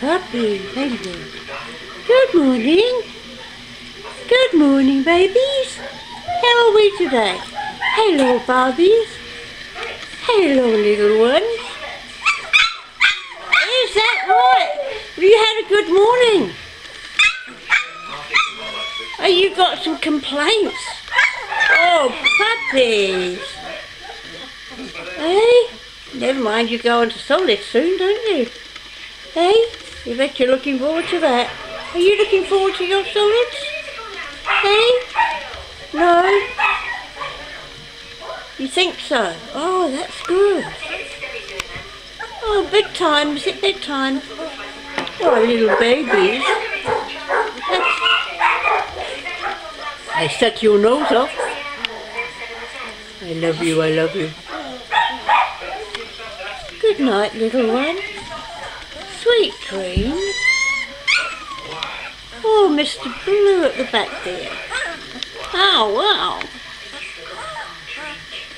Puppy, baby. Good morning. Good morning, babies. How are we today? Hello, Barbies. Hello, little ones. Is that right? You had a good morning. Oh, you got some complaints. Oh, puppies. Hey, never mind, you go on to solids soon, don't you? Hey, you bet you're looking forward to that. Are you looking forward to your solids? Hey? No? You think so? Oh, that's good. Oh, bedtime. Is it bedtime? Oh, little babies. They suck your nose off. I love you, I love you. Good night, little one. Sweet dreams. Oh, Mr. Blue at the back there. Oh, wow.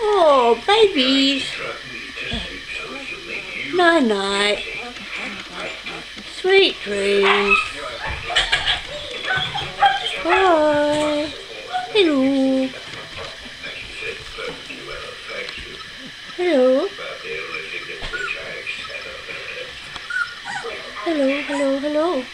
Oh, babies. Night-night. Sweet dreams. Bye. Hello. Hello. Hello, hello, hello.